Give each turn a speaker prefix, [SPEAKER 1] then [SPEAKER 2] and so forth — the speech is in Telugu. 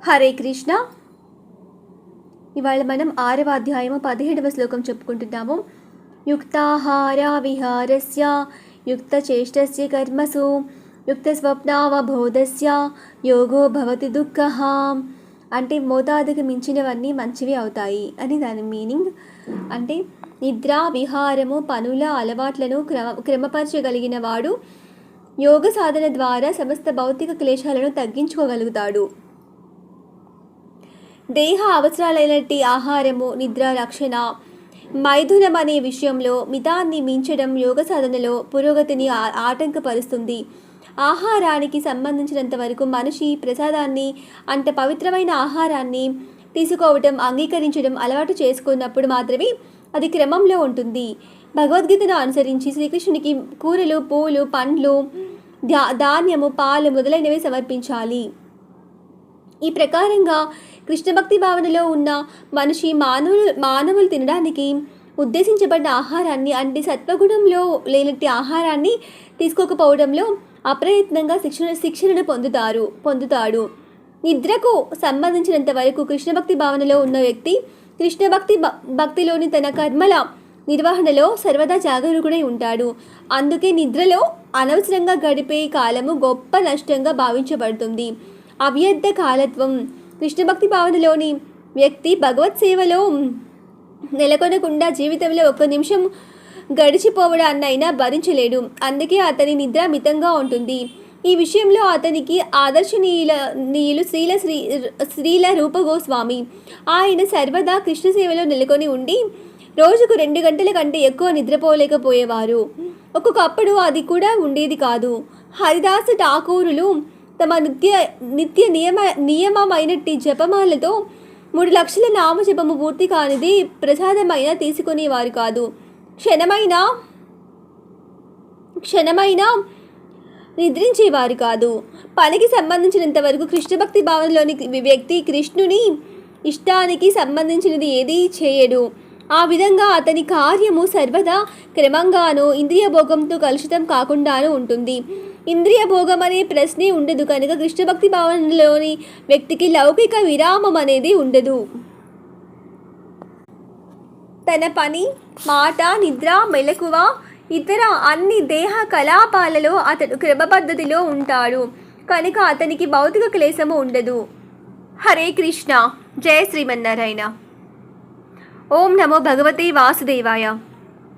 [SPEAKER 1] హరే కృష్ణ. ఇవాళ మనం 6వ అధ్యాయము 17వ శ్లోకం చెప్పుకుంటున్నాము. యుక్తాహార విహారస్య యుక్తచేష్టస్య కర్మసు యుక్తస్వప్నావబోధస్య యోగో భవతి దుఃఖః. అంటే మోతాదుకు మించినవన్నీ మంచివి అవుతాయి అని దాని మీనింగ్. అంటే నిద్ర, విహారము, పనుల అలవాట్లను క్రమపరచగలిగిన వాడు యోగ సాధన ద్వారా సమస్త భౌతిక క్లేశాలను తగ్గించుకోగలుగుతాడు. దేహ అవసరాలైనట్టి ఆహారము, నిద్ర, రక్షణ, మైథునం అనే విషయంలో మితాన్ని మించడం యోగ సాధనలో పురోగతిని ఆటంకపరుస్తుంది. ఆహారానికి సంబంధించినంత వరకు మనిషి ప్రసాదాన్ని అంటే పవిత్రమైన ఆహారాన్ని తీసుకోవటం, అంగీకరించడం అలవాటు చేసుకున్నప్పుడు మాత్రమే అది క్రమంలో ఉంటుంది. భగవద్గీతను అనుసరించి శ్రీకృష్ణునికి కూరలు, పూలు, పండ్లు, ధాన్యము, పాలు మొదలైనవి సమర్పించాలి. ఈ ప్రకారంగా కృష్ణ భక్తి భావనలో ఉన్న మనిషి మానవులు తినడానికి ఉద్దేశించబడిన ఆహారాన్ని అంటే సత్వగుణంలో లేనట్టి ఆహారాన్ని తీసుకోకపోవడంలో అప్రయత్నంగా శిక్షణను పొందుతాడు. నిద్రకు సంబంధించినంత వరకు కృష్ణ భక్తి భావనలో ఉన్న వ్యక్తి కృష్ణ భక్తిలోని తన కర్మల నిర్వహణలో సర్వదా జాగరూకుడై ఉంటాడు. అందుకే నిద్రలో అనవసరంగా గడిపే కాలము గొప్ప నష్టంగా భావించబడుతుంది. అవ్యర్థ కాలత్వం. కృష్ణ భక్తి భావనలోని వ్యక్తి భగవత్ సేవలో నెలకొనకుండా జీవితంలో 1 నిమిషం గడిచిపోవడాన్నైనా భరించలేడు. అందుకే అతని నిద్ర మితంగా ఉంటుంది. ఈ విషయంలో అతనికి ఆదర్శనీయులు శ్రీల రూప గోస్వామి. ఆయన సర్వదా కృష్ణ సేవలో నెలకొని ఉండి రోజుకు 2 గంటల కంటే ఎక్కువ నిద్రపోలేకపోయేవారు. ఒక్కొక్కప్పుడు అది కూడా ఉండేది కాదు. హరిదాస ఠాకూరులు తమ నిత్య నియమమైనట్టి జపమాలతో 3 లక్షల నామజపము పూర్తి కానిది ప్రసాదమైనా తీసుకునేవారు కాదు. క్షణమైనా నిద్రించేవారు కాదు. పనికి సంబంధించినంత వరకు కృష్ణ భక్తి భావనలోని వ్యక్తి కృష్ణుని ఇష్టానికి సంబంధించినది ఏదీ చేయడు. ఆ విధంగా అతని కార్యము సర్వదా క్రమంగానూ ఇంద్రియ భోగంతో కలుషితం కాకుండానూ ఉంటుంది. ఇంద్రియ భోగం అనే ప్రశ్నే ఉండదు కనుక కృష్ణ భక్తి భావనలోని వ్యక్తికి లౌకిక విరామం అనేది ఉండదు. తన పని, మాట, నిద్ర, మెలకువ, ఇతర అన్ని దేహ కలాపాలలో అతడు క్రమపద్ధతిలో ఉంటాడు కనుక అతనికి భౌతిక క్లేశము ఉండదు. హరే కృష్ణ. జయ శ్రీమన్నారాయణ. ఓం నమో భగవతే వాసుదేవాయ.